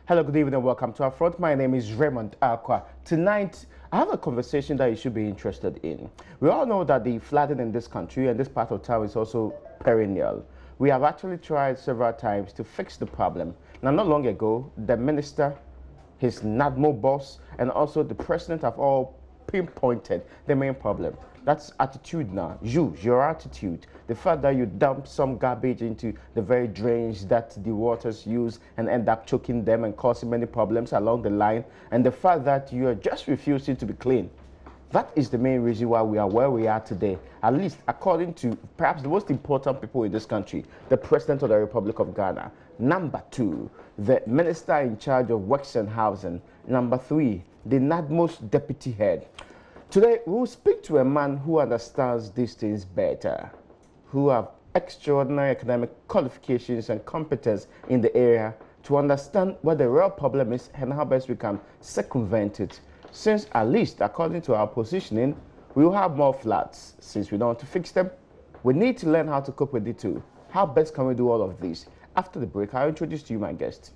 Hello, good evening, and welcome to UPfront. My name is Raymond Accra. Tonight, I have a conversation that you should be interested in. We all know that the flooding in this country and this part of town is also perennial. We have actually tried several times to fix the problem. Now, not long ago, the minister, his NADMO boss, and also the president have all pinpointed the main problem. That's attitude now. Your attitude. The fact that you dump some garbage into the very drains that the waters use and end up choking them and causing many problems along the line. And the fact that you are just refusing to be clean. That is the main reason why we are where we are today. At least according to perhaps the most important people in this country, the President of the Republic of Ghana. Number 2, the Minister in charge of Works and Housing. Number 3, the NADMO's deputy head. Today, we will speak to a man who understands these things better, who have extraordinary academic qualifications and competence in the area to understand what the real problem is and how best we can circumvent it. Since, at least according to our positioning, we will have more floods. Since we don't want to fix them, we need to learn how to cope with it too. How best can we do all of this? After the break, I'll introduce to you my guest.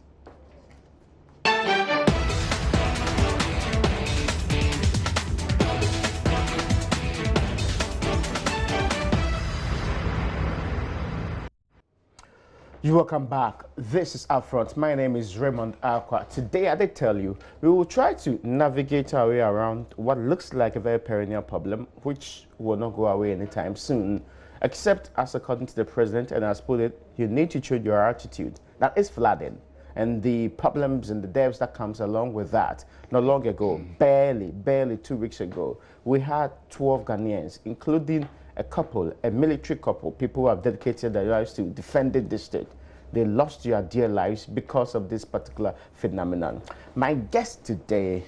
You welcome back. This is UPfront. My name is Raymond Accra. Today, I did tell you, we will try to navigate our way around what looks like a very perennial problem, which will not go away anytime soon, except as according to the president, and as put it, you need to change your attitude. That is flooding, and the problems and the deaths that comes along with that. Not long ago, barely 2 weeks ago, we had 12 Ghanaians, including a couple, a military couple, people who have dedicated their lives to defending this state. They lost their dear lives because of this particular phenomenon. My guest today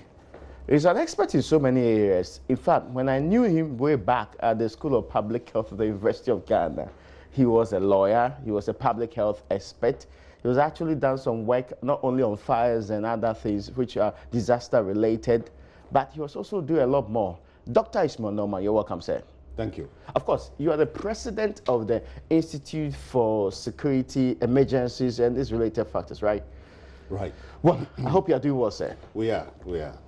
is an expert in so many areas. In fact, when I knew him way back at the School of Public Health at the University of Ghana, he was a lawyer, he was a public health expert. He was actually done some work not only on fires and other things which are disaster related, but he was also doing a lot more. Dr. Ishamel Norma, you're welcome, sir. Thank you. Of course, you are the president of the Institute for Security, Emergencies, and these related factors, right? Right. Well, I hope you are doing well, sir. We are.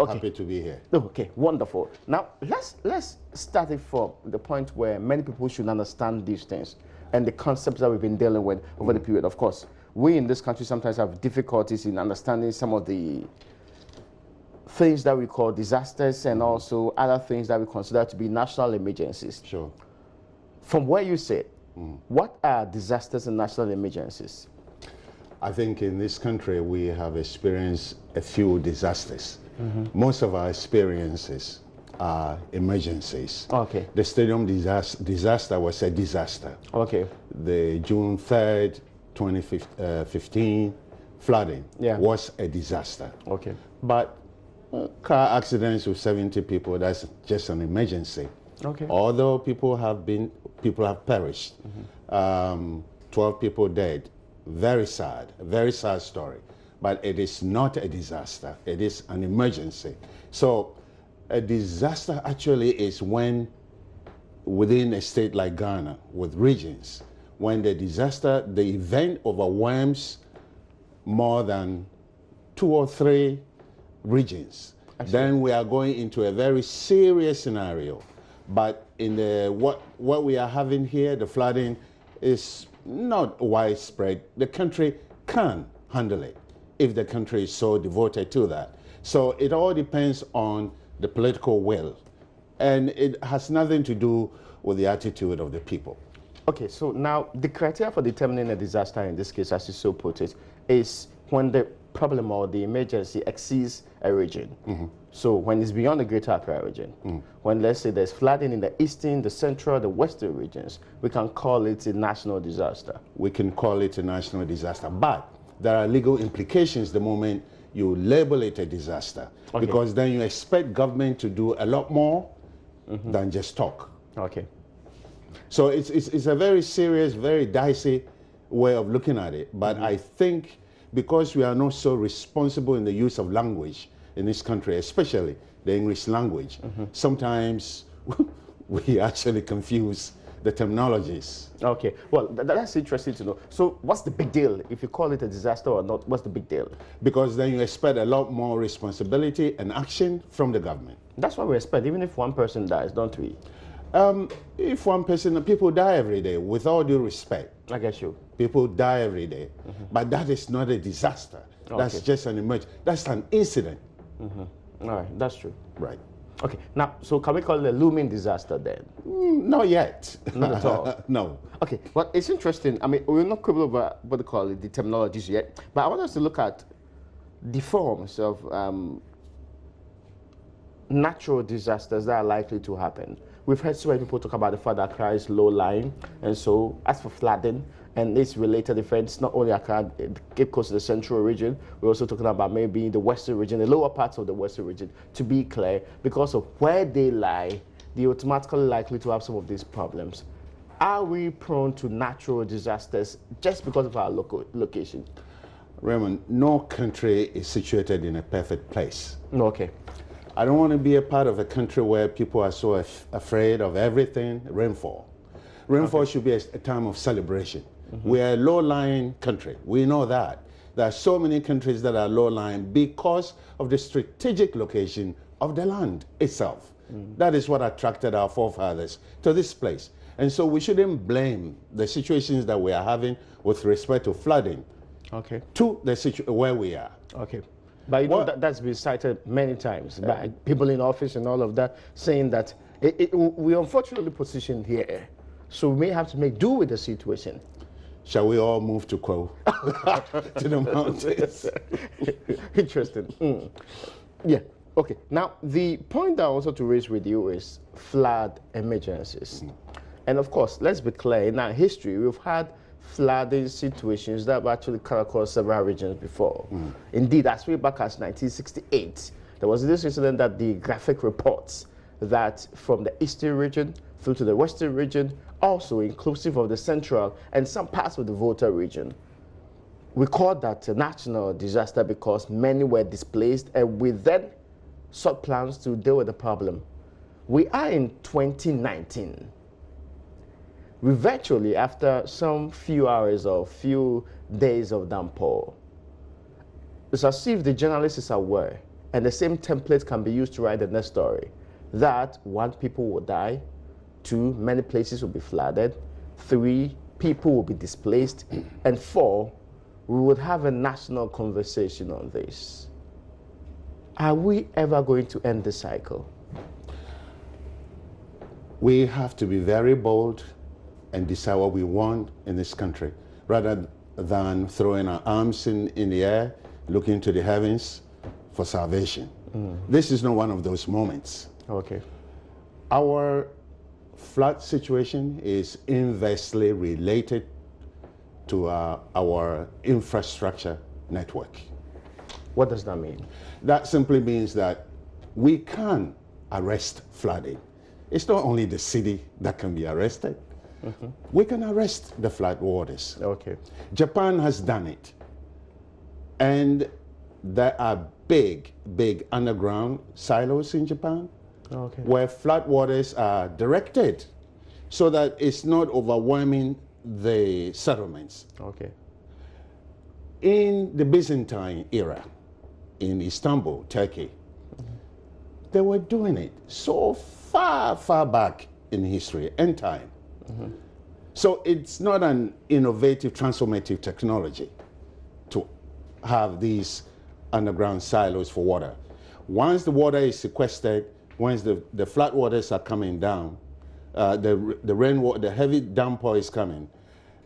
Okay. Happy to be here. Okay, wonderful. Now, let's start it from the point where many people should understand these things and the concepts that we've been dealing with over the period. Of course, we in this country sometimes have difficulties in understanding some of the things that we call disasters and also other things that we consider to be national emergencies. Sure. From where you sit, what are disasters and national emergencies? I think in this country we have experienced a few disasters. Most of our experiences are emergencies. Okay. The stadium disaster was a disaster. Okay. The June 3rd, 2015 flooding was a disaster. Okay. But car accidents with 70 people, that's just an emergency. Okay. Although people have perished, 12 people dead, very sad story. But it is not a disaster, it is an emergency. So a disaster actually is when within a state like Ghana, with regions, when the event overwhelms more than 2 or 3 regions, then we are going into a very serious scenario. But in the what we are having here, the flooding is not widespread. The country can handle it if the country is so devoted to that. So it all depends on the political will, and it has nothing to do with the attitude of the people. Okay, so now the criteria for determining a disaster in this case, as you so put it, is when the problem or the emergency exceeds a region. So when it's beyond the greater Accra region, when let's say there's flooding in the eastern, the central, the western regions, we can call it a national disaster. We can call it a national disaster, but there are legal implications the moment you label it a disaster, because then you expect government to do a lot more than just talk. Okay. So it's a very serious, very dicey way of looking at it, but I think because we are not so responsible in the use of language in this country, especially the English language, sometimes we actually confuse the terminologies. Okay, well, that's interesting to know. So what's the big deal? If you call it a disaster or not, what's the big deal? Because then you expect a lot more responsibility and action from the government. That's what we expect, even if one person dies, don't we? If one person, people die every day, with all due respect. I guess you. People die every day. But that is not a disaster. That's just an emergency. That's an incident. All right, that's true. Right. Okay, now, so can we call it a looming disaster then? Not yet. Not at all. No. Okay, well, it's interesting. I mean, we're not quibble over what they call it, the terminologies yet, but I want us to look at the forms of natural disasters that are likely to happen. We've heard so many people talk about the fact that Accra is low-lying, and so as for flooding and its related effects, not only Accra, the Cape Coast, the central region, we're also talking about maybe the western region, the lower parts of the western region, to be clear, because of where they lie, they're automatically likely to have some of these problems. Are we prone to natural disasters just because of our location? Raymond, no country is situated in a perfect place. Okay. I don't want to be a part of a country where people are so afraid of everything. Rainfall. Rainfall should be a time of celebration. We are a low-lying country. We know that. There are so many countries that are low-lying because of the strategic location of the land itself. That is what attracted our forefathers to this place. And so we shouldn't blame the situations that we are having with respect to flooding to the situation where we are. Okay. But you know that's been cited many times by people in office and all of that, saying that we are unfortunately positioned here, so we may have to make do with the situation. Shall we all move to Kwo? To the mountains? Interesting. Yeah. Okay. Now, the point that I also to raise with you is flood emergencies. And of course, let's be clear, in our history, we've had flooding situations that have actually cut across several regions before. Indeed, as way back as 1968, there was this incident that the graphic reports that from the eastern region through to the western region, also inclusive of the central and some parts of the Volta region. We called that a national disaster because many were displaced, and we then sought plans to deal with the problem. We are in 2019. We virtually, after some few hours or few days of downpour, it's as if the journalist is aware, and the same template can be used to write the next story, that 1, people will die, 2, many places will be flooded, 3, people will be displaced, and 4, we would have a national conversation on this. Are we ever going to end the cycle? We have to be very bold and decide what we want in this country, rather than throwing our arms in the air, looking to the heavens for salvation. This is not one of those moments. Okay. Our flood situation is inversely related to our infrastructure network. What does that mean? That simply means that we can arrest flooding. It's not only the city that can be arrested. We can arrest the flood waters. Okay. Japan has done it. And there are big, big underground silos in Japan where flood waters are directed so that it's not overwhelming the settlements. Okay. In the Byzantine era, in Istanbul, Turkey, they were doing it so far, far back in history and time. So it's not an innovative, transformative technology to have these underground silos for water. Once the water is sequestered, once the flood waters are coming down, the rainwater, the heavy downpour is coming,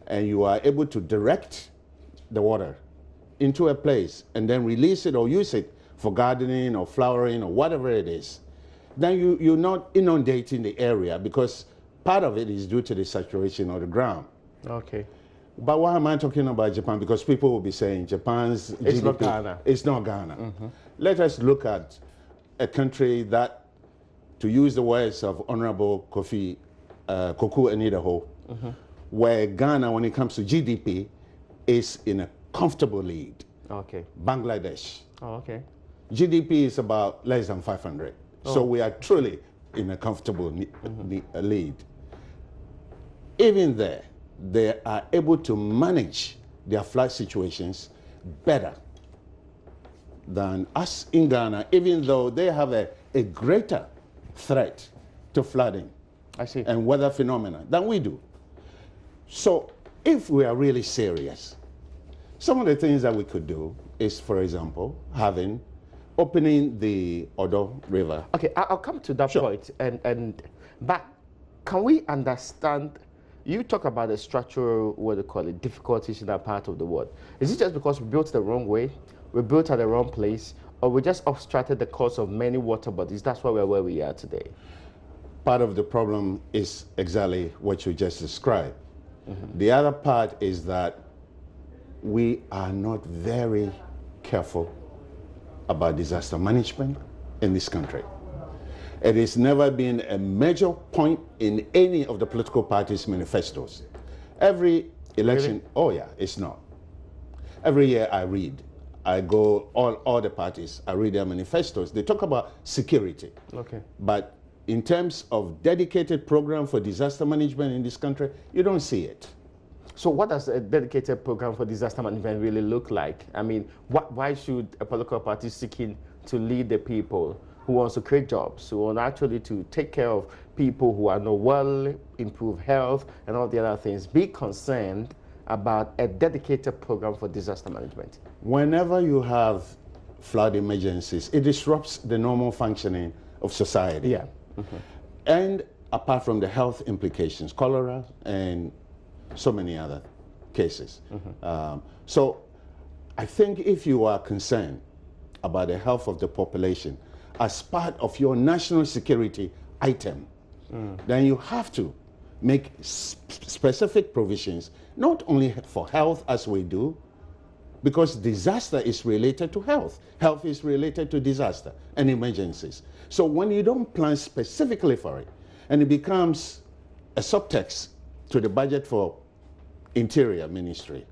and you are able to direct the water into a place and then release it or use it for gardening or flowering or whatever it is, then you're not inundating the area, because part of it is due to the saturation of the ground. Okay. But why am I talking about Japan? Because people will be saying Japan's GDP. It's not Ghana. It's not Ghana. Let us look at a country that, to use the words of Honorable Kofi Koku Enidaho, where Ghana, when it comes to GDP, is in a comfortable lead. Okay. Bangladesh. Oh, okay. GDP is about less than 500. So we are truly in a comfortable lead. even there, they are able to manage their flood situations better than us in Ghana, even though they have a greater threat to flooding I see. and weather phenomena than we do. So if we are really serious, some of the things that we could do is, for example, opening the Odo River. Okay, I'll come to that Sure. point. But can we understand, you talk about the structural, what do you call it, difficulties in that part of the world. Is it just because we built the wrong way, we built at the wrong place, or we just obstructed the course of many water bodies? That's why we're where we are today. Part of the problem is exactly what you just described. The other part is that we are not very careful about disaster management in this country. It has never been a major point in any of the political parties' manifestos. Every election, Really? oh yeah, it's not. Every year I go, all the parties, I read their manifestos. They talk about security. Okay. But in terms of dedicated program for disaster management in this country, you don't see it. So what does a dedicated program for disaster management really look like? I mean, why should a political party seeking to lead the people who wants to create jobs, who want actually to take care of people who are not well, improve health, and all the other things, be concerned about a dedicated program for disaster management? Whenever you have flood emergencies, it disrupts the normal functioning of society. Yeah. And apart from the health implications, cholera and so many other cases. So I think if you are concerned about the health of the population as part of your national security item, then you have to make specific provisions, not only for health as we do, because disaster is related to health. Health is related to disaster and emergencies. So when you don't plan specifically for it, and it becomes a subtext to the budget for Interior Ministry,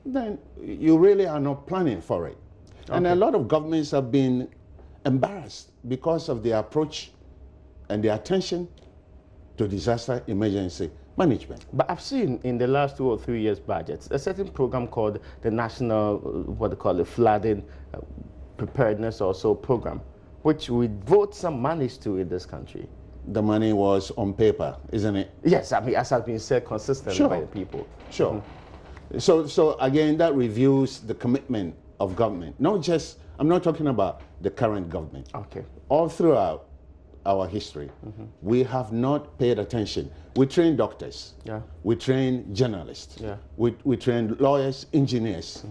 then you really are not planning for it. Okay. And a lot of governments have been embarrassed because of the approach and the attention to disaster emergency management. But I've seen in the last 2 or 3 years budgets a certain program called the National, what they call it, Flooding Preparedness also program, which we vote some monies to in this country. The money was on paper, isn't it? Yes, I mean, as has been said consistently Sure. by the people. Sure. So again, that reviews the commitment of government. Not just, I'm not talking about the current government. Okay. All throughout our history, we have not paid attention. We train doctors. Yeah. We train journalists. Yeah. We train lawyers, engineers.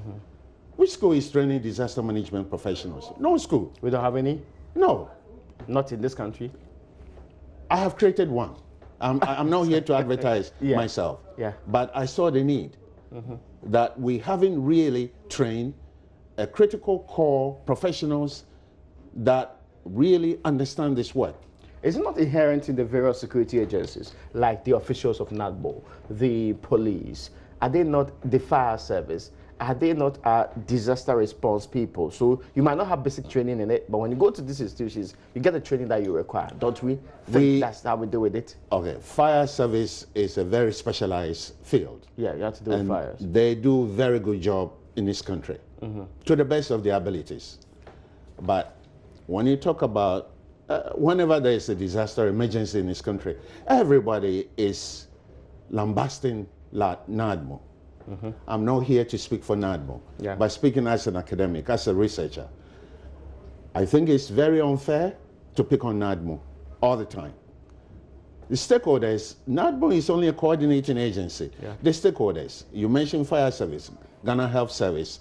Which school is training disaster management professionals? No school. We don't have any? No. Not in this country? I have created one. I'm not here to advertise Yeah. myself. Yeah. But I saw the need that we haven't really trained a critical core professionals that really understand this work. Is it not inherent in the various security agencies, like the officials of NADMO, the police? Are they not the fire service? Are they not disaster response people? So you might not have basic training in it, but when you go to these institutions, you get the training that you require, don't we? That's how we deal with it. Okay, fire service is a very specialized field. Yeah, you have to do with fires. They do a very good job in this country, to the best of their abilities. But when you talk about, whenever there is a disaster emergency in this country, everybody is lambasting NADMO. I'm not here to speak for NADMO, but speaking as an academic, as a researcher, I think it's very unfair to pick on NADMO all the time. The stakeholders, NADMO is only a coordinating agency. The stakeholders, you mentioned fire service, Ghana Health Service,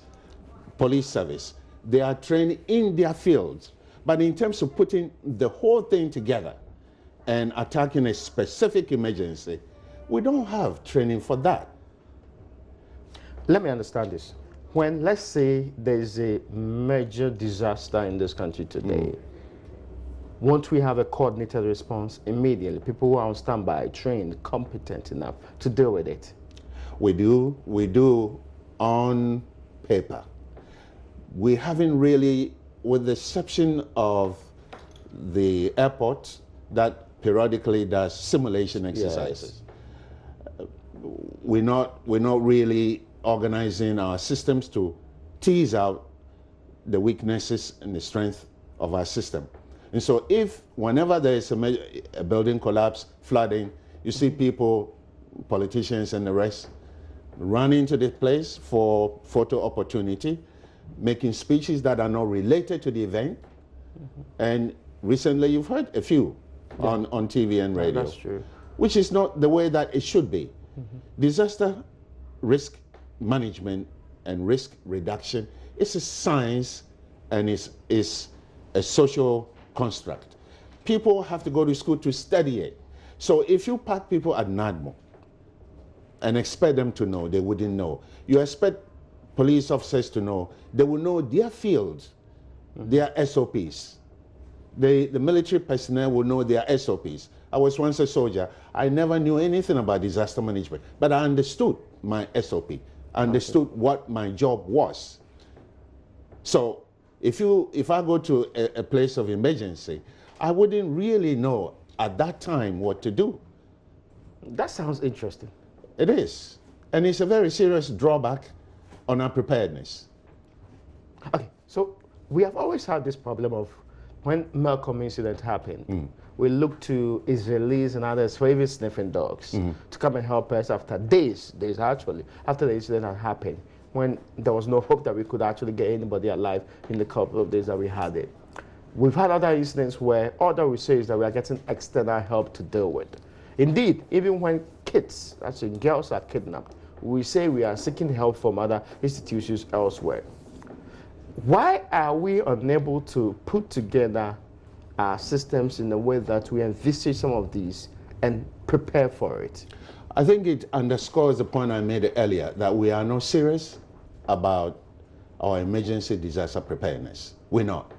police service, they are trained in their fields. But in terms of putting the whole thing together and attacking a specific emergency, we don't have training for that. Let me understand this. When, let's say, there's a major disaster in this country today, won't we have a coordinated response immediately? People who are on standby, trained, competent enough to deal with it? We do on paper. We haven't really, with the exception of the airport that periodically does simulation exercises. we're not really organizing our systems to tease out the weaknesses and the strength of our system. And so if whenever there is a building collapse, flooding, you see people, politicians and the rest, running to the place for photo opportunity, making speeches that are not related to the event. And recently you've heard a few on TV and radio. That's true. Which is not the way that it should be. Disaster risk management and risk reduction is a science and is a social construct. People have to go to school to study it. So if you pack people at NADMO and expect them to know, they wouldn't know. You expect police officers to know, they will know their fields, their SOPs. The military personnel will know their SOPs. I was once a soldier. I never knew anything about disaster management, but I understood my SOP. I understood what my job was. So if I go to a place of emergency, I wouldn't really know at that time what to do. That sounds interesting. It is. And it's a very serious drawback on our preparedness. Okay, so we have always had this problem of when Malcolm incident happened, we look to Israelis and others for even sniffing dogs to come and help us after days actually, after the incident had happened, when there was no hope that we could actually get anybody alive in the couple of days that we had it. We've had other incidents where all that we say is that we are getting external help to deal with. Indeed, even when kids, actually girls, are kidnapped, we say we are seeking help from other institutions elsewhere. Why are we unable to put together our systems in a way that we envisage some of these and prepare for it? I think it underscores the point I made earlier, that we are not serious about our emergency disaster preparedness. We're not.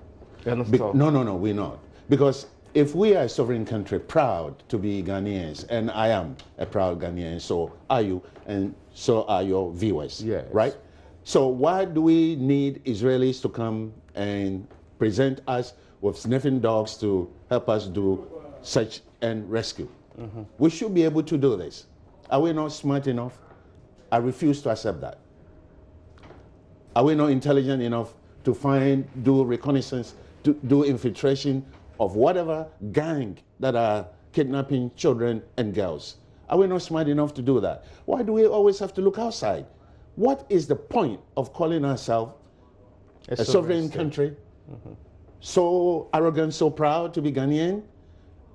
No, we're not. Because if we are a sovereign country proud to be Ghanaians, and I am a proud Ghanaian, so are you, and so are your viewers, yes. Right? So why do we need Israelis to come and present us with sniffing dogs to help us do search and rescue? We should be able to do this. Are we not smart enough? I refuse to accept that. Are we not intelligent enough to do reconnaissance, to do infiltration of whatever gang that are kidnapping children and girls? Are we not smart enough to do that? Why do we always have to look outside? What is the point of calling ourselves a sovereign country, so arrogant, so proud to be Ghanaian,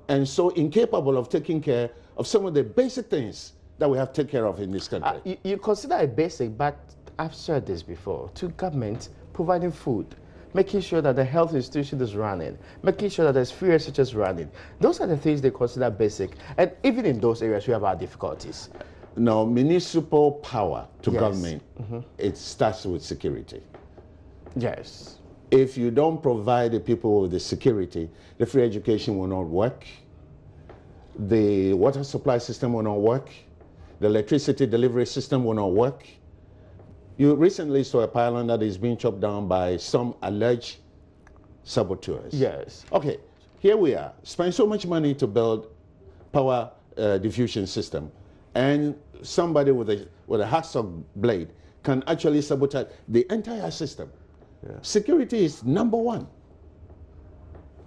and so incapable of taking care of some of the basic things that we have to take care of in this country? You consider it basic, but I've said this before, to government providing food, making sure that the health institution is running, making sure that there's free research is running. Those are the things they consider basic. And even in those areas, we have our difficulties. No, municipal power to government, it starts with security. Yes. If you don't provide the people with the security, the free education will not work, the water supply system will not work, the electricity delivery system will not work. You recently saw a pylon that is being chopped down by some alleged saboteurs. Yes. Okay, here we are, spend so much money to build power diffusion system, and somebody with a hacksaw blade can actually sabotage the entire system. Yeah. Security is number one.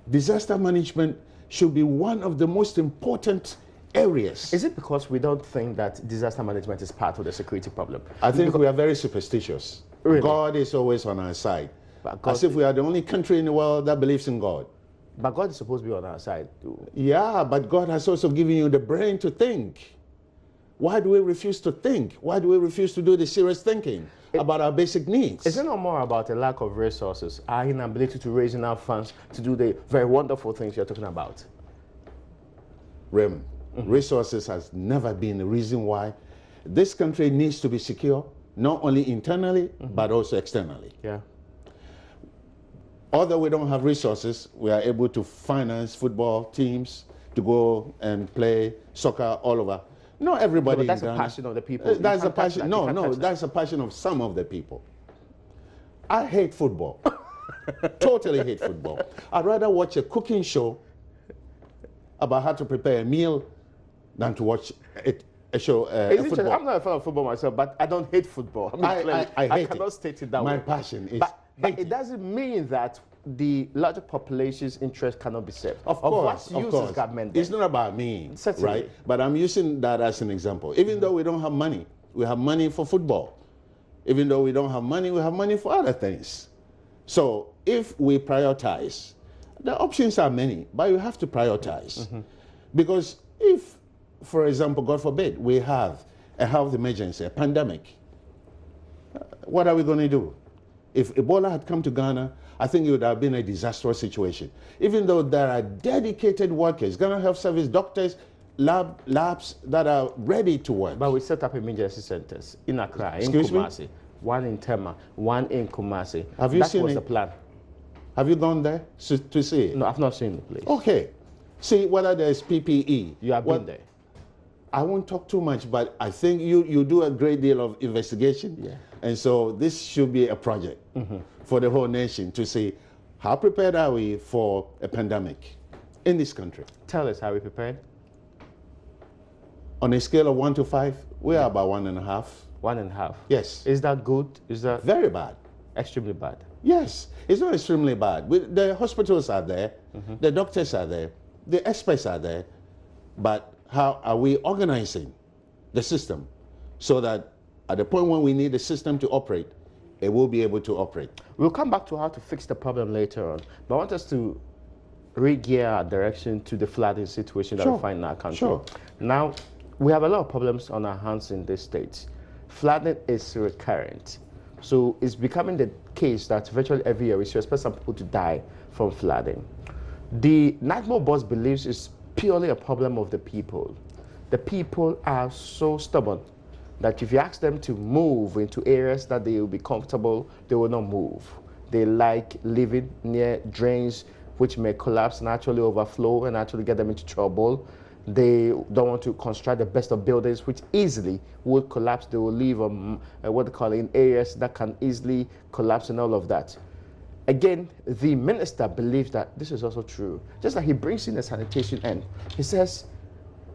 Disaster management should be one of the most important areas. Is it because we don't think that disaster management is part of the security problem? I think we are very superstitious. Really? God is always on our side. As if we are the only country in the world that believes in God. But God is supposed to be on our side too. Yeah, but God has also given you the brain to think. Why do we refuse to think? Why do we refuse to do the serious thinking about our basic needs? Is it not more about a lack of resources, our inability to raise enough funds to do the very wonderful things you're talking about? Raymond, resources has never been the reason why this country needs to be secure, not only internally, but also externally. Yeah. Although we don't have resources, we are able to finance football teams to go and play soccer all over. Not everybody. No, that's a passion of the people. That's a passion. No, that's a passion of some of the people. I hate football. Totally hate football. I'd rather watch a cooking show about how to prepare a meal than to watch a show. Football. I'm not a fan of football myself, but I don't hate football. I cannot state it that way. My passion is. But it doesn't mean that the larger population's interest cannot be served. Of course. Government it's not about me, Certainly. right? But I'm using that as an example. Even though we don't have money, we have money for football. Even though we don't have money, we have money for other things. So if we prioritize, the options are many, but you have to prioritize. Because if, for example, God forbid, we have a health emergency, a pandemic, what are we going to do? If Ebola had come to Ghana, I think it would have been a disastrous situation. Even though there are dedicated workers, Ghana Health Service, doctors, labs that are ready to work. But we set up emergency centers in Accra, in Excuse Kumasi, me? one in Tema, one in Kumasi. Have you seen That was it? the plan. Have you gone there to see it? No, I've not seen the place. Okay. See whether there's PPE. You have been there. I won't talk too much, but I think you do a great deal of investigation. Yeah. And so this should be a project for the whole nation to see how prepared are we for a pandemic in this country. Tell us how we prepared. On a scale of 1 to 5, we are about 1.5. 1.5. Yes. Is that good? Is that Very bad. extremely bad? Yes. It's not extremely bad. The hospitals are there, the doctors are there, the experts are there, but how are we organizing the system so that at the point when we need the system to operate, it will be able to operate? We'll come back to how to fix the problem later on, but I want us to re-gear our direction to the flooding situation that we find in our country. Sure. Now, we have a lot of problems on our hands in this state. Flooding is recurrent. So it's becoming the case that virtually every year we should expect some people to die from flooding. The NADMO boss believes it's purely a problem of the people. The people are so stubborn that if you ask them to move into areas that they will be comfortable, they will not move. They like living near drains which may collapse and actually overflow and actually get them into trouble. They don't want to construct the best of buildings which easily would collapse. They will live what they call in areas that can easily collapse and all of that. Again, the minister believes that this is also true. Just like he brings in the sanitation end. He says,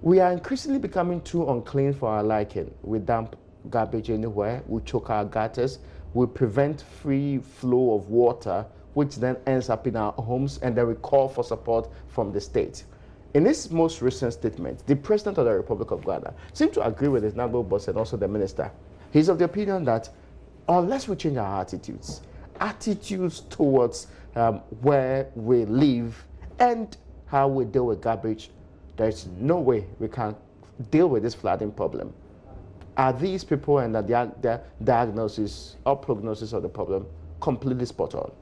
we are increasingly becoming too unclean for our liking. We dump garbage anywhere, we choke our gutters, we prevent free flow of water, which then ends up in our homes, and then we call for support from the state. In his most recent statement, the President of the Republic of Ghana seemed to agree with his NADMO boss and also the minister. He's of the opinion that unless we change our attitudes towards where we live and how we deal with garbage, there's no way we can deal with this flooding problem. Are these people and their diagnosis or prognosis of the problem completely spot on?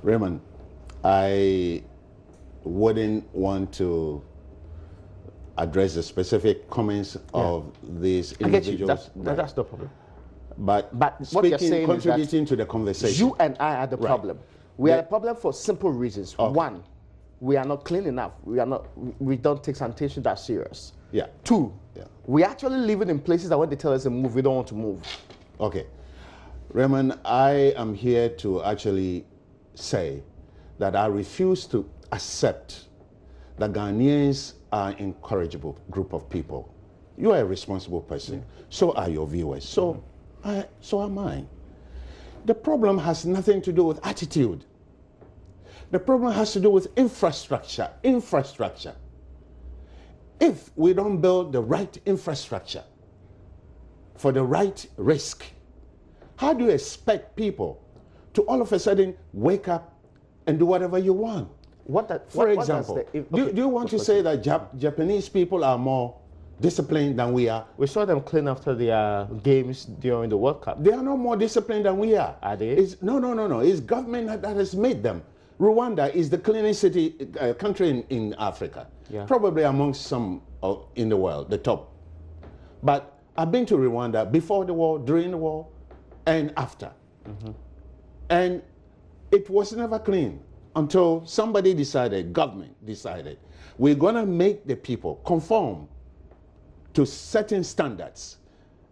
Raymond, I wouldn't want to address the specific comments of these individuals. I get you. That's no problem. But what you're saying contributing is to the conversation. You and I are the problem. We are the problem for simple reasons. Okay. One, we are not clean enough. We don't take sanitation that serious. Yeah. Two, we actually living in places that when they tell us to move, we don't want to move. Okay. Raymond, I am here to actually say that I refuse to accept that Ghanaians are an incorrigible group of people. You are a responsible person. So are your viewers. So am I. The problem has nothing to do with attitude. The problem has to do with infrastructure. If we don't build the right infrastructure for the right risk, how do you expect people to all of a sudden wake up and do whatever you want? For example, do you want to say that Japanese people are more disciplined than we are? We saw them clean after their games during the World Cup. They are not more disciplined than we are. Are they? No. It's government that has made them. Rwanda is the cleanest country in Africa. Yeah. Probably amongst some in the world, the top. But I've been to Rwanda before the war, during the war, and after. And it was never clean until somebody decided, government decided, we're going to make the people conform to certain standards,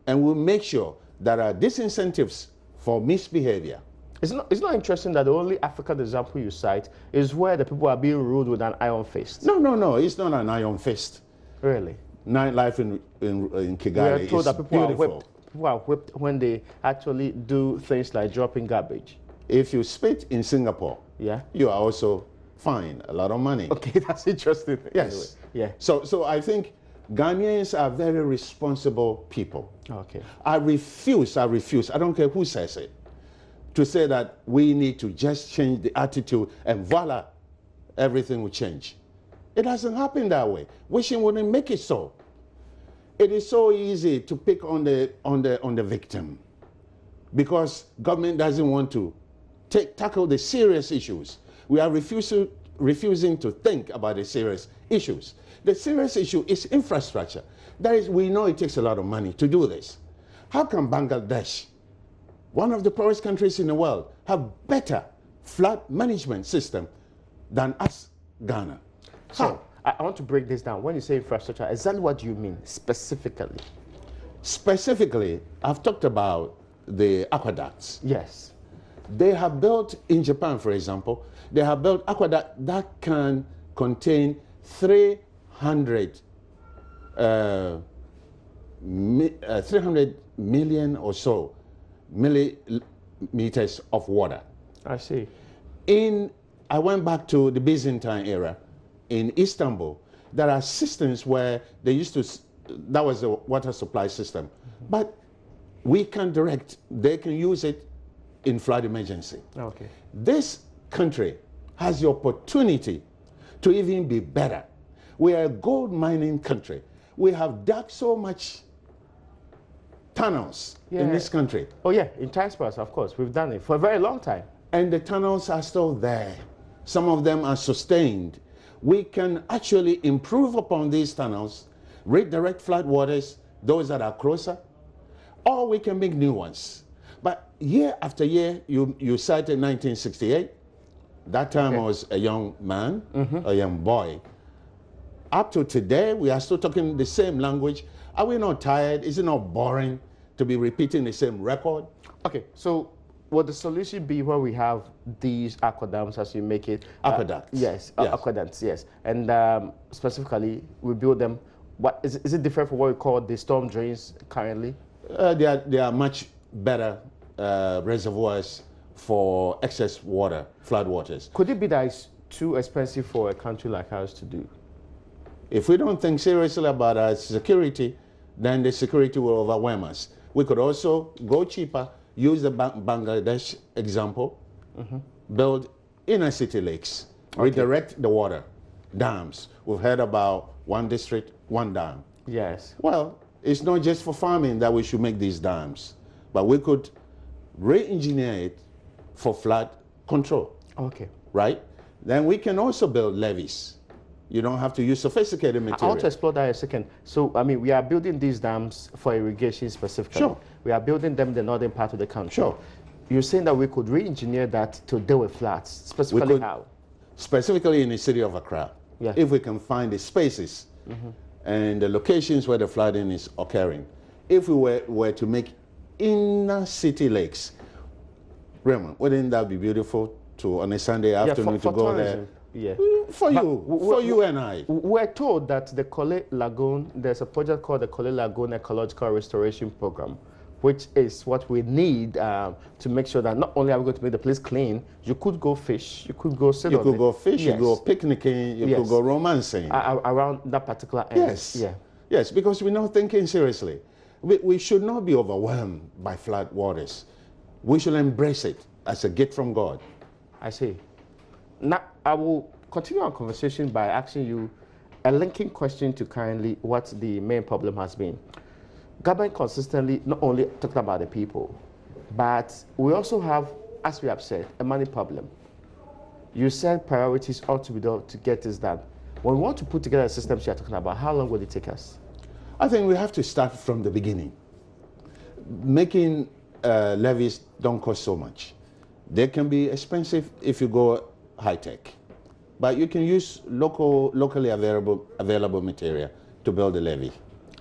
and we'll make sure there are disincentives for misbehavior. It's not interesting that the only African example you cite is where the people are being ruled with an iron fist. No, it's not an iron fist. Really? Nightlife in Kigali We are told is that people are beautiful. whipped. People are whipped when they actually do things like dropping garbage. If you spit in Singapore, Yeah. you are also fined a lot of money. Okay, that's interesting. Yes. Anyway, yeah. So I think Ghanaians are very responsible people. Okay. I refuse, I don't care who says it, to say that we need to just change the attitude and voila, everything will change. It doesn't happen that way. Wishing wouldn't make it so. It is so easy to pick on the victim because government doesn't want to tackle the serious issues. We are refusing to think about the serious issues. The serious issue is infrastructure. That is, we know it takes a lot of money to do this. How can Bangladesh, one of the poorest countries in the world, have better flood management system than us, Ghana? So I want to break this down. When you say infrastructure, exactly what do you mean specifically? Specifically, I've talked about the aqueducts. Yes. They have built, in Japan, for example, they have built aqueduct that can contain 300 million or so millimeters of water. I see. I went back to the Byzantine era. In Istanbul, there are systems where they used to, that was a water supply system. But we can direct, they can use it in flood emergency. Okay. This country has the opportunity to even be better. We are a gold mining country. We have dug so much tunnels in this country. Oh yeah, in times past, of course. We've done it for a very long time. And the tunnels are still there. Some of them are sustained. We can actually improve upon these tunnels, redirect flood waters, those that are closer, or we can make new ones. But year after year, you cited 1968. That time I was a young man, a young boy. Up to today, we are still talking the same language. Are we not tired? Is it not boring to be repeating the same record? Okay, so would the solution be where we have these aqueducts, as you make it? Aqueducts. Yes, Yes. aqueducts, yes. And specifically, we build them. What is it different from what we call the storm drains currently? They are much better reservoirs for excess water, flood waters. Could it be that it's too expensive for a country like ours to do? If we don't think seriously about our security, then the security will overwhelm us. We could also go cheaper, use the Bangladesh example, build inner city lakes, redirect the water, dams. We've heard about one district, one dam. Yes. Well, it's not just for farming that we should make these dams, but we could re-engineer it for flood control. Okay. Right? Then we can also build levees. You don't have to use sophisticated material. I want to explore that a second. So, I mean, we are building these dams for irrigation specifically. Sure. We are building them in the northern part of the country. Sure. You're saying that we could re-engineer that to deal with floods, specifically how? Specifically in the city of Accra. Yeah. If we can find the spaces and the locations where the flooding is occurring. If we were to make inner city lakes, Raymond, wouldn't that be beautiful to on a Sunday afternoon for to go tourism. there? Yeah. For you and I. We're told that the Kole Lagoon, there's a project called the Kole Lagoon Ecological Restoration Program, which is what we need to make sure that not only are we going to make the place clean, you could go fish, you could go sit on it. You could go fish, Yes. you go picnicking, you Yes. could go romancing. Around that particular area. Yes. Yeah. Yes, because we're not thinking seriously. We should not be overwhelmed by flood waters. We should embrace it as a gift from God. I see. Now, I will continue our conversation by asking you a linking question to currently what the main problem has been. Government consistently not only talking about the people, but we also have, as we have said, a money problem. You said priorities ought to be done to get this done. When we want to put together a system you're talking about, how long will it take us? I think we have to start from the beginning. Making levees don't cost so much. They can be expensive if you go high-tech, but you can use locally available material to build a levee.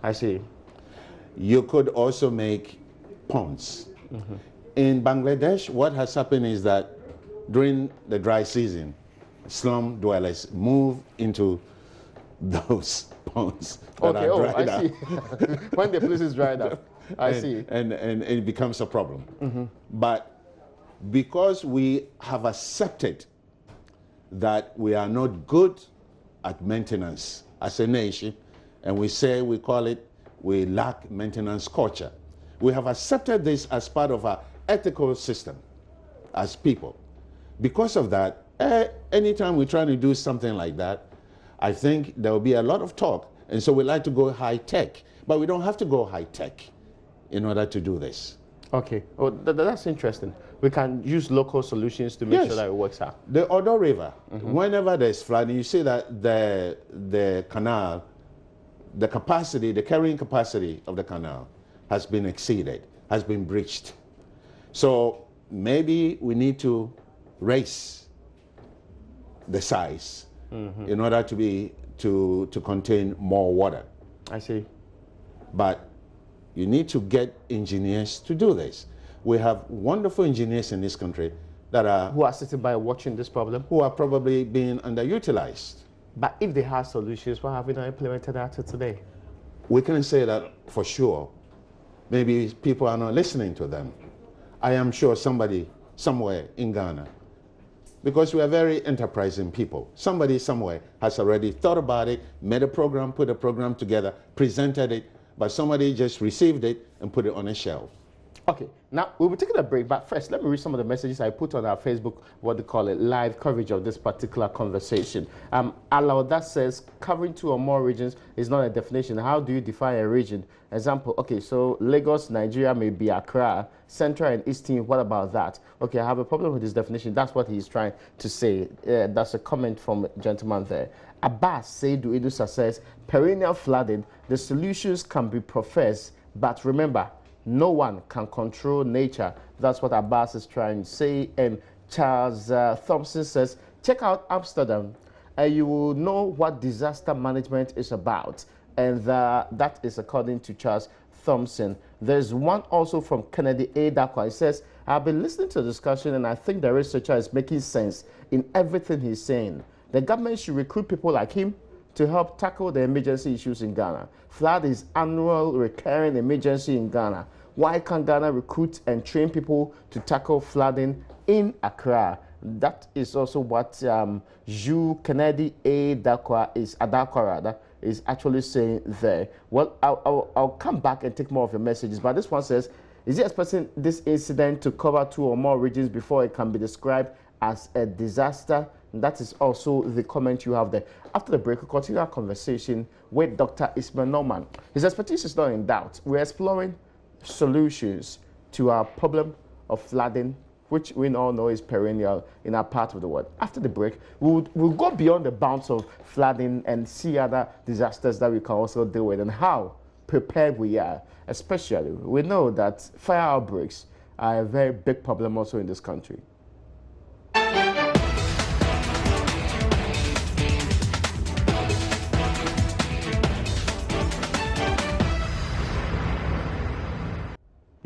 I see. You could also make ponds. In Bangladesh, what has happened is that during the dry season, slum dwellers move into those ponds that Okay, are oh, dried I see. up. When the place is dried up. I see. And it becomes a problem. But because we have accepted that we are not good at maintenance as a nation, and we call it, we lack maintenance culture. We have accepted this as part of our ethical system as people. Because of that, anytime we're trying to do something like that, I think there will be a lot of talk. And so we like to go high tech, but we don't have to go high tech in order to do this. Okay, oh, that's interesting. We can use local solutions to make Yes. sure that it works out. The Odo River, whenever there's flooding, you see that the canal, the carrying capacity of the canal has been exceeded, has been breached. So maybe we need to raise the size in order to contain more water. I see. But you need to get engineers to do this. We have wonderful engineers in this country that are Who are sitting by watching this problem? who are probably being underutilized. But if they have solutions, why have we not implemented that to today? We can say that for sure. Maybe people are not listening to them. I am sure somebody somewhere in Ghana, because we are very enterprising people, somebody somewhere has already thought about it, made a program, put a program together, presented it, but somebody just received it and put it on a shelf. Okay, now we'll be taking a break, but first, let me read some of the messages I put on our Facebook, what they call it, live coverage of this particular conversation. That says, covering 2 or more regions is not a definition. How do you define a region? Example, okay, so Lagos, Nigeria may be Accra, Central and Eastern, what about that? Okay, I have a problem with this definition. That's what he's trying to say. That's a comment from a gentleman there. Abbas Seidu Idusa says, perennial flooding, the solutions can be professed, but remember, no one can control nature. That's what Abbas is trying to say. And Charles Thompson says, check out Amsterdam and you will know what disaster management is about. And that is according to Charles Thompson. There's one also from Kennedy A. Dakwa. He says, I've been listening to the discussion and I think the researcher is making sense in everything he's saying. The government should recruit people like him to help tackle the emergency issues in Ghana. Flood is annual recurring emergency in Ghana. Why can't Ghana recruit and train people to tackle flooding in Accra? That is also what Kennedy A. Dakwa is actually saying there. Well, I'll come back and take more of your messages, but this one says, is he expecting this incident to cover 2 or more regions before it can be described as a disaster? And that is also the comment you have there. After the break, we'll continue our conversation with Dr. Ishamel Norma. His expertise is not in doubt. We're exploring solutions to our problem of flooding, which we all know is perennial in our part of the world. After the break, we'll go beyond the bounds of flooding and see other disasters that we can also deal with and how prepared we are. Especially, we know that fire outbreaks are a very big problem also in this country.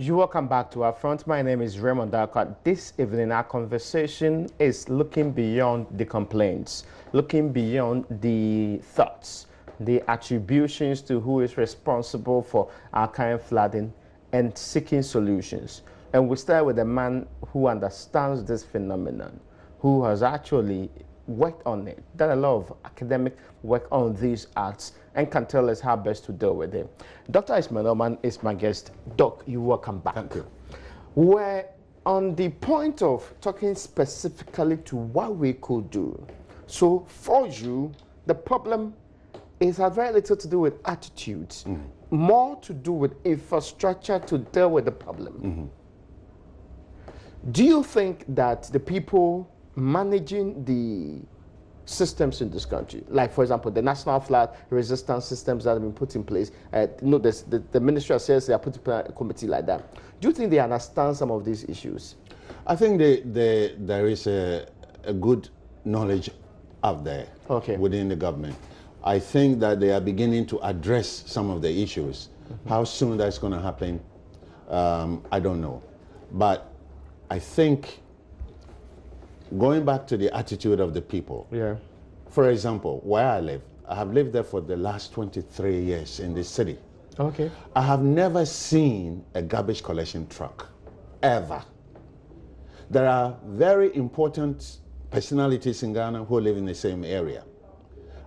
You're welcome back to our front. My name is Raymond Darkart. This evening, our conversation is looking beyond the complaints, looking beyond the thoughts, the attributions to who is responsible for our current flooding and seeking solutions. And we start with a man who understands this phenomenon, who has actually worked on it, done a lot of academic work on these arts, and can tell us how best to deal with it. Dr. Ishamel Norma is my guest. Doc, you're welcome back. Thank you. We're on the point of talking specifically to what we could do. So for you, the problem is has very little to do with attitudes, more to do with infrastructure to deal with the problem. Do you think that the people managing the systems in this country, like for example the national flood resistance systems that have been put in place, the ministry says they are putting a committee like that, do you think they understand some of these issues? I think there is a good knowledge out there within the government. I think that they are beginning to address some of the issues. How soon that's going to happen, I don't know. But I think going back to the attitude of the people. Yeah. For example, where I live, I have lived there for the last 23 years in this city. Okay. I have never seen a garbage collection truck, ever. There are very important personalities in Ghana who live in the same area.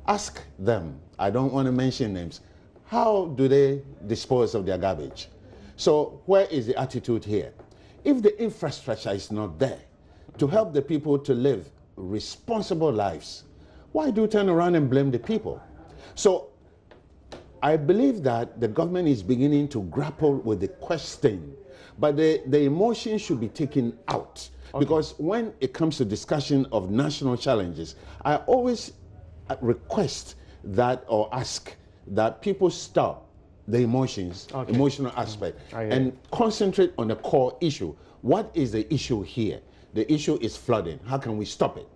Ask them, I don't want to mention names, how do they dispose of their garbage? So where is the attitude here? If the infrastructure is not there to help the people to live responsible lives, why do you turn around and blame the people? So I believe that the government is beginning to grapple with the question, but the emotion should be taken out. Okay. Because when it comes to discussion of national challenges, I always request that or ask that people stop the emotions, okay, emotional aspect, and concentrate on the core issue. What is the issue here? The issue is flooding. How can we stop it?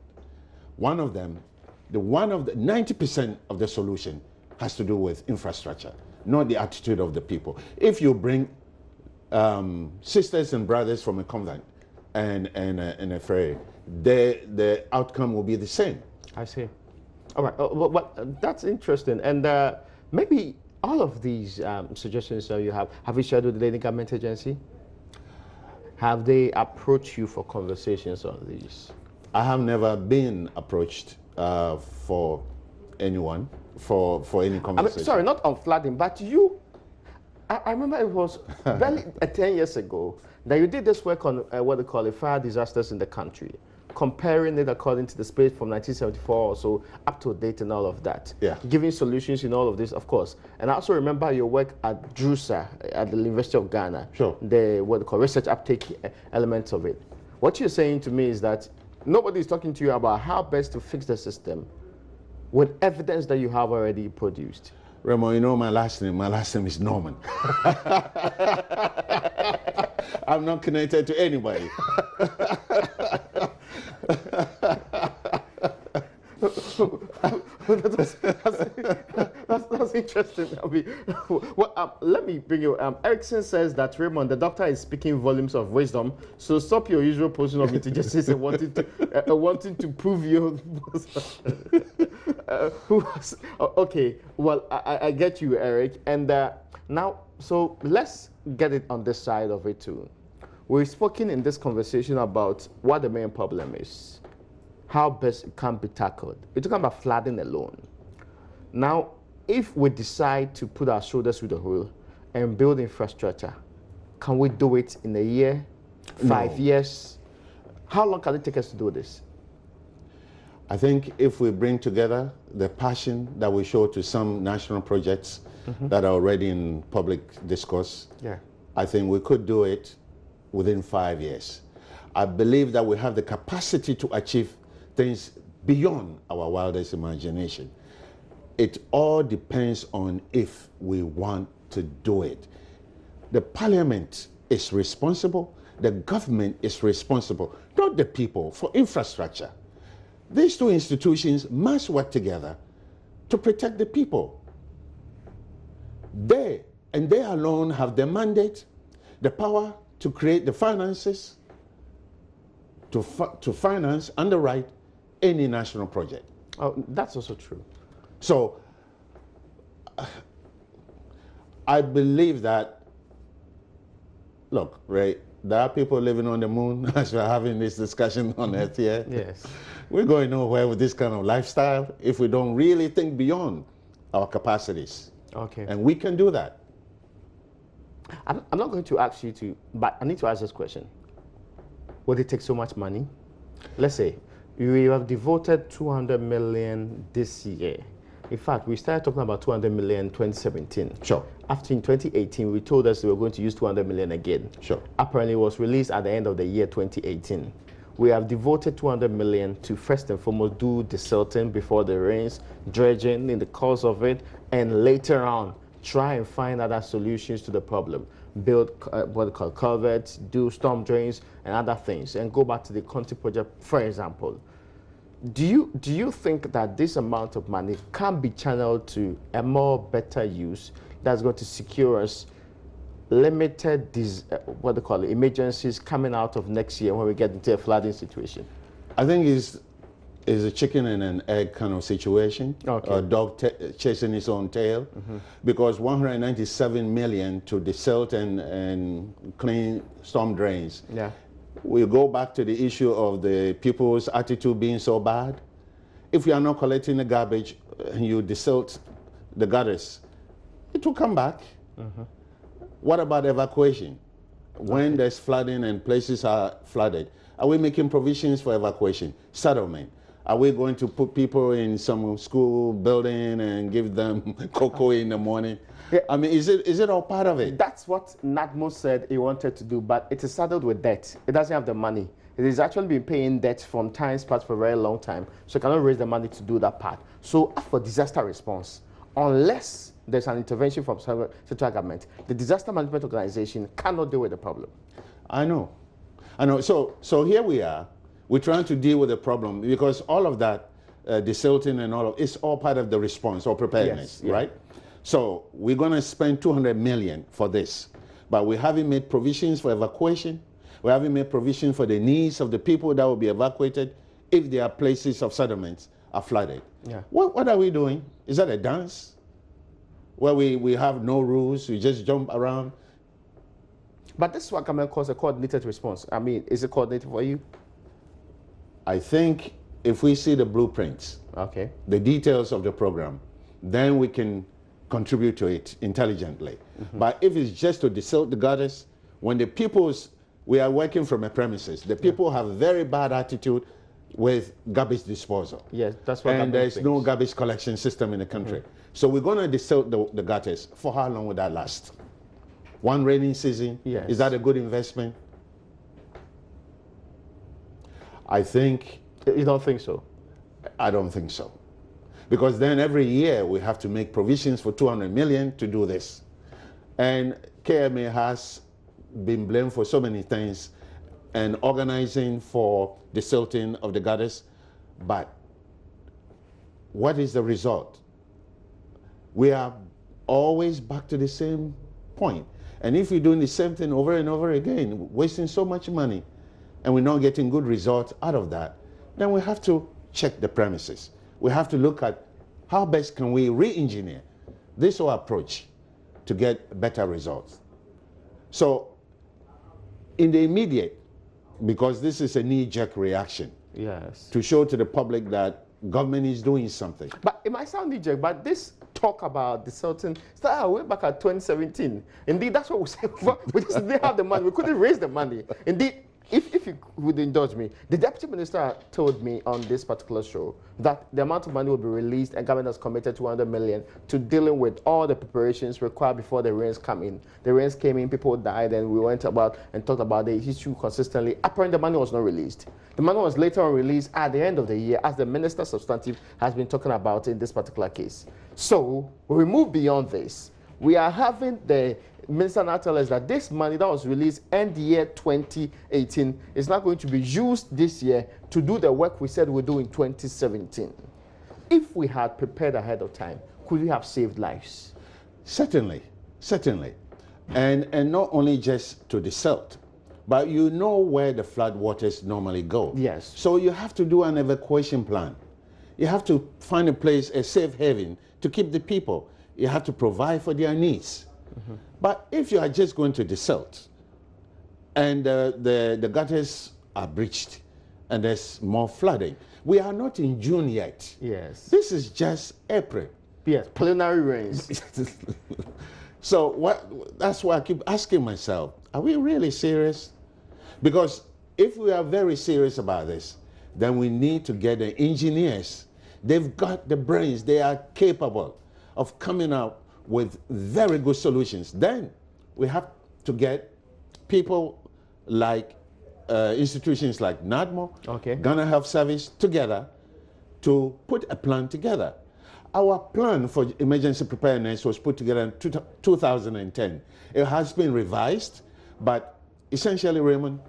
One of them, the 90% of the solution has to do with infrastructure, not the attitude of the people. If you bring sisters and brothers from a convent and a ferry, the outcome will be the same. I see. All right, well, that's interesting. And maybe all of these suggestions that you have you shared with the government agency? Have they approached you for conversations on these? I have never been approached for anyone, for any conversation. I mean, sorry, not on flooding, but you, I remember it was barely 10 years ago that you did this work on what they call fire disasters in the country, comparing it according to the space from 1974 or so up to date and all of that. Yeah. Giving solutions in all of this, of course. And I also remember your work at DRUSA at the University of Ghana. Sure. The what they call research uptake elements of it. What you're saying to me is that nobody is talking to you about how best to fix the system with evidence that you have already produced. Remo, you know my last name is Norman. I'm not connected to anybody. That's interesting. I mean, well, let me bring you. Erickson says that Raymond, the doctor is speaking volumes of wisdom. So stop your usual posting of intelligence and wanting to prove your. Okay. Well, I get you, Eric. And now, so let's get it on this side of it too. We've spoken in this conversation about what the main problem is, how best it can be tackled. We're talking about flooding alone. Now, if we decide to put our shoulders to the wheel and build infrastructure, can we do it in a year, 5 years? How long can it take us to do this? I think if we bring together the passion that we show to some national projects that are already in public discourse, I think we could do it within 5 years. I believe that we have the capacity to achieve things beyond our wildest imagination. It all depends on if we want to do it. The parliament is responsible, the government is responsible, not the people, for infrastructure. These two institutions must work together to protect the people. They, and they alone, have the mandate, the power to create the finances, to finance, underwrite any national project. Oh, that's also true. So, I believe that, look, Ray, there are people living on the moon as we're having this discussion on Earth here. Yes. We're going nowhere with this kind of lifestyle if we don't really think beyond our capacities. Okay. And we can do that. I'm not going to ask you to, but I need to ask this question. Would it take so much money? Let's say you have devoted 200 million this year. In fact, we started talking about 200 million in 2017. Sure. After in 2018, we told us we were going to use 200 million again. Sure. Apparently, it was released at the end of the year 2018. We have devoted 200 million to first and foremost do the silting before the rains, dredging in the course of it, and later on try and find other solutions to the problem. Build what they call culverts, do storm drains and other things, and go back to the Conti project, for example. Do you think that this amount of money can be channeled to a more better use that's going to secure us limited what they call it, emergencies coming out of next year when we get into a flooding situation? I think it's is a chicken and an egg kind of situation, Okay. a dog chasing its own tail, because 197 million to desilt and clean storm drains. Yeah. We go back to the issue of the people's attitude being so bad. If you are not collecting the garbage and you desilt the gutters, it will come back. What about evacuation? When there's flooding and places are flooded, are we making provisions for evacuation? Settlement. Are we going to put people in some school building and give them cocoa in the morning? Yeah. I mean, is it all part of it? That's what NADMO said he wanted to do, but it is saddled with debt. It doesn't have the money. It has actually been paying debt from times past for a very long time, so it cannot raise the money to do that part. So as for disaster response, unless there's an intervention from central government, the disaster management organization cannot deal with the problem. I know. So here we are. We're trying to deal with the problem because all of that, desilting and all of it's all part of the response or preparedness, Yes, yeah. right? So we're going to spend 200 million for this, but we haven't made provisions for evacuation. We haven't made provision for the needs of the people that will be evacuated if their places of settlements are flooded. Yeah. What are we doing? Is that a dance? Where we have no rules, we just jump around? But this is what Cameron calls a coordinated response. I mean, is it coordinated for you? I think if we see the blueprints, Okay. the details of the program, then we can contribute to it intelligently. But if it's just to desilt the gutters, when the we are working from a premises, the people have very bad attitude with garbage disposal. Yes, that's what. And there's no garbage collection system in the country. So we're going to desilt the gutters. For how long would that last? One rainy season? Yes. Is that a good investment? I think. You don't think so? I don't think so. Because then every year we have to make provisions for 200 million to do this. And KMA has been blamed for so many things and organizing for the silting of the gutters. But what is the result? We are always back to the same point. And if we're doing the same thing over and over again, wasting so much money, and we're not getting good results out of that, then we have to check the premises. We have to look at how best can we re-engineer this whole approach to get better results. So in the immediate, because this is a knee-jerk reaction, Yes. to show to the public that government is doing something. But it might sound knee-jerk, but this talk about the Sultan started way back at 2017. Indeed, that's what we said. We just didn't have the money. We couldn't raise the money. Indeed, if you would indulge me, the deputy minister told me on this particular show that the amount of money will be released and government has committed 200 million to dealing with all the preparations required before the rains come in. The rains came in, people died, and we went about and talked about the issue consistently. Apparently, the money was not released. The money was later on released at the end of the year, as the minister substantive has been talking about in this particular case. So we move beyond this. We are having the minister now tell us that this money that was released end year 2018 is not going to be used this year to do the work we said we'd do in 2017. If we had prepared ahead of time, could we have saved lives? Certainly, certainly. And not only just to the south, but you know where the flood waters normally go. Yes. So you have to do an evacuation plan. You have to find a place, a safe haven, to keep the people. You have to provide for their needs. But if you are just going to the south and the gutters are breached and there's more flooding, we are not in June yet. Yes. This is just April. Yes, preliminary rains. So that's why I keep asking myself, are we really serious? Because if we are very serious about this, then we need to get the engineers. They've got the brains. They are capable of coming up with very good solutions. Then we have to get people like institutions like NADMO, Okay. Ghana Health Service together to put a plan together. Our plan for emergency preparedness was put together in 2010. It has been revised, but essentially, Raymond,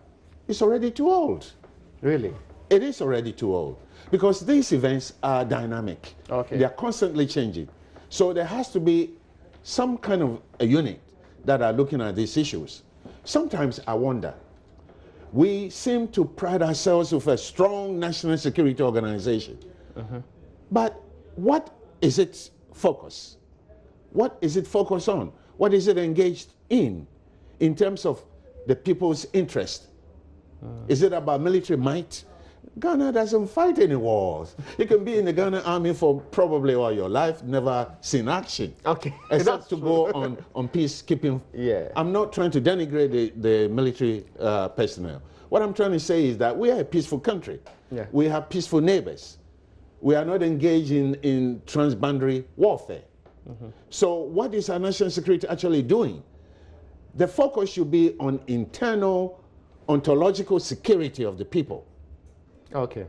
it's already too old. Really? It is already too old because these events are dynamic. Okay. They are constantly changing. So there has to be some kind of a unit that are looking at these issues. Sometimes I wonder, We seem to pride ourselves with a strong national security organization. But what is its focus? What is it focused on? What is it engaged in terms of the people's interest? Is it about military might? Ghana doesn't fight any wars. You can be in the Ghana army for probably all your life, never seen action. Okay. Except to go on peacekeeping. Yeah. I'm not trying to denigrate the military personnel. What I'm trying to say is that we are a peaceful country. Yeah. We have peaceful neighbors. We are not engaged in transboundary warfare. So what is our national security actually doing? The focus should be on internal ontological security of the people. Okay.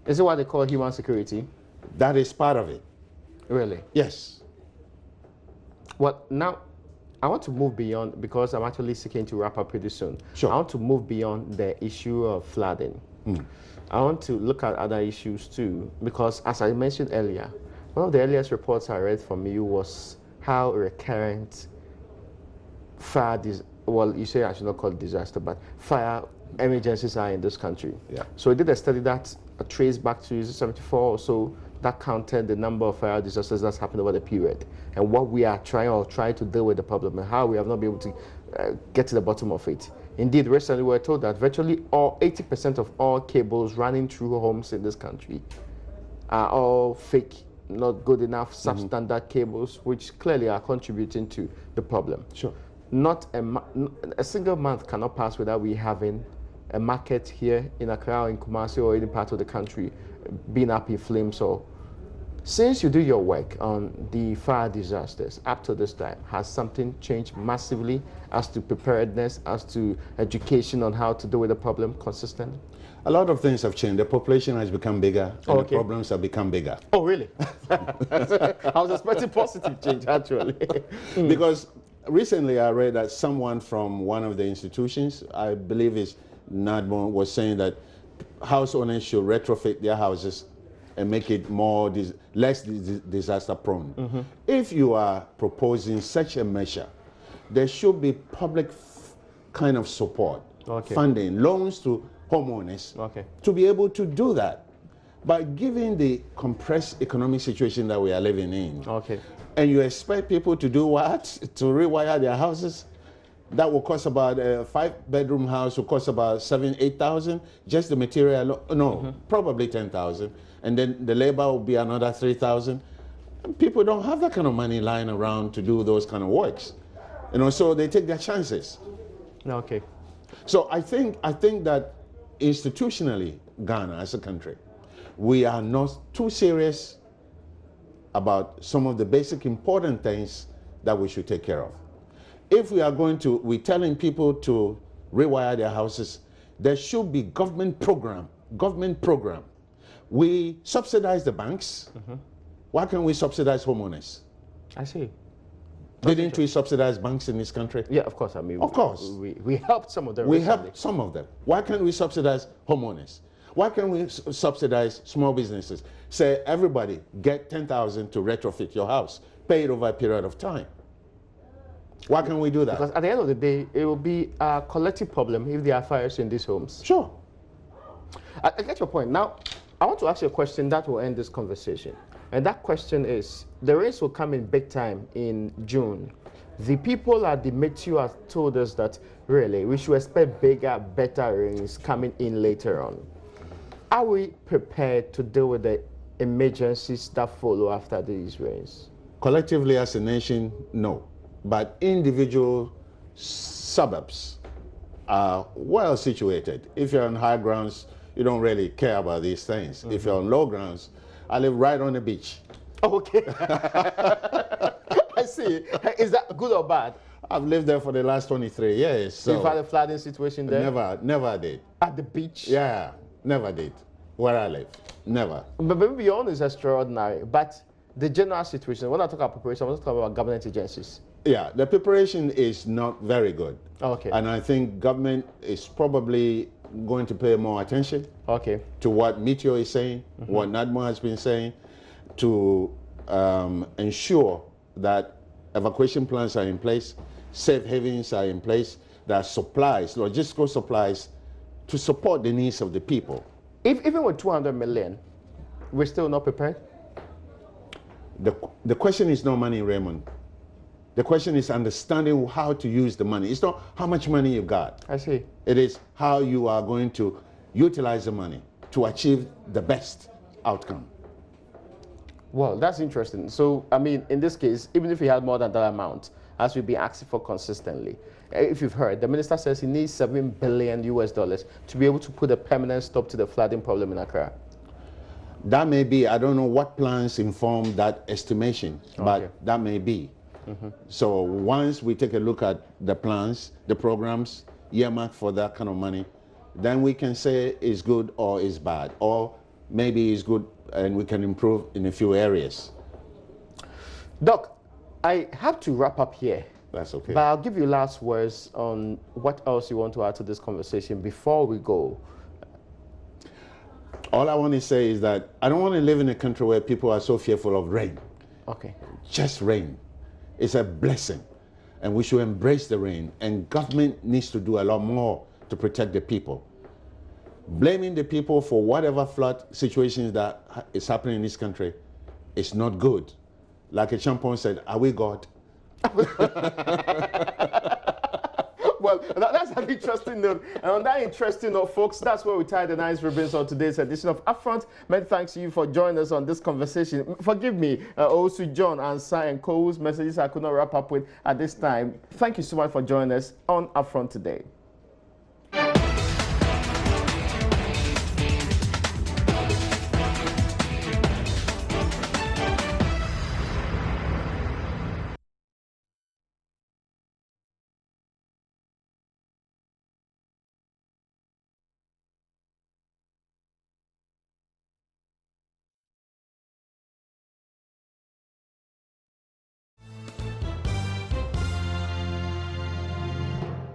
Is it what they call human security? That is part of it. Really? Yes. Well, now, I want to move beyond, because I'm actually seeking to wrap up pretty soon. Sure. I want to move beyond the issue of flooding. I want to look at other issues too, because as I mentioned earlier, one of the earliest reports I read from you was how recurrent fire, well, you say I should not call it disaster, but fire emergencies are in this country. Yeah. So I did a study that traced back to 74 or so, that counted the number of fire disasters that's happened over the period, and what we are trying to deal with the problem, and how we have not been able to get to the bottom of it. Indeed, recently we were told that virtually all 80% of all cables running through homes in this country are all fake, not good enough, substandard cables, which clearly are contributing to the problem. Sure. Not a single month cannot pass without we having a market here in Accra or in Kumasi or any part of the country being up in flames. Or since you do your work on the fire disasters up to this time, has something changed massively as to preparedness, as to education on how to deal with the problem consistently? A lot of things have changed. The population has become bigger, and the problems have become bigger. Oh, really? I was expecting positive change, actually. Because recently I read that someone from one of the institutions, I believe it's NADMO, was saying that house owners should retrofit their houses and make it less disaster prone. If you are proposing such a measure, there should be public kind of support, funding, loans to homeowners to be able to do that. But given the compressed economic situation that we are living in, and you expect people to do what? To rewire their houses? That will cost about a 5-bedroom house will cost about 7,000-8,000, just the material. No, probably 10,000, and then the labor will be another 3,000. People don't have that kind of money lying around to do those kind of works, so they take their chances. So I think that institutionally, Ghana as a country, we are not too serious about some of the basic important things that we should take care of. If we are we're telling people to rewire their houses, there should be government program. We subsidize the banks. Why can't we subsidize homeowners? I see. Didn't we subsidize banks in this country? Yeah, of course. I mean, of course. We helped some of them. We helped some of them. Why can't we subsidize homeowners? Why can't we subsidize small businesses? Say, everybody, get 10,000 to retrofit your house. Pay it over a period of time. Why can't we do that? Because at the end of the day, it will be a collective problem if there are fires in these homes. Sure. I get your point. Now, I want to ask you a question that will end this conversation. And that question is, the rains will come in big time in June. The people at the Metro have told us that, really, we should expect bigger, better rains coming in later on. Are we prepared to deal with the emergencies that follow after these rains? Collectively as a nation, no. But individual suburbs are well situated. If you're on high grounds, you don't really care about these things. If you're on low grounds, I live right on the beach. Okay. I see. Is that good or bad? I've lived there for the last 23 years. So you've had a flooding situation there? Never did. At the beach? Yeah, never did. Where I live, never. But maybe your own is extraordinary. But the general situation, when I talk about preparation, I want to talk about government agencies. Yeah, the preparation is not very good. Okay. And I think government is probably going to pay more attention to what Meteor is saying, what NADMO has been saying, to ensure that evacuation plans are in place, safe havens are in place, there are supplies, logistical supplies, to support the needs of the people. Even with 200 million, we're still not prepared? The question is not money, Raymond. The question is understanding how to use the money. It's not how much money you got. I see. It is how you are going to utilize the money to achieve the best outcome. Well, that's interesting. So, I mean, in this case, even if we had more than that amount, as we've been asking for consistently, if you've heard, the minister says he needs $7 billion to be able to put a permanent stop to the flooding problem in Accra. That may be. I don't know what plans inform that estimation, but that may be. So once we take a look at the plans, the programs earmarked for that kind of money, then we can say it's good or it's bad, or maybe it's good and we can improve in a few areas. Doc, I have to wrap up here. That's okay. But I'll give you last words on what else you want to add to this conversation before we go. All I want to say is that I don't want to live in a country where people are so fearful of rain. Okay. Just rain. It's a blessing, and we should embrace the rain, and government needs to do a lot more to protect the people. Blaming the people for whatever flood situations that is happening in this country is not good. Like a champion said, are we God? Well, that's an interesting note. And on that interesting note, folks, that's where we tie the nice ribbons on today's edition of Upfront. Many thanks to you for joining us on this conversation. Forgive me, also John, Ansa, and Cole's messages I could not wrap up with at this time. Thank you so much for joining us on Upfront today.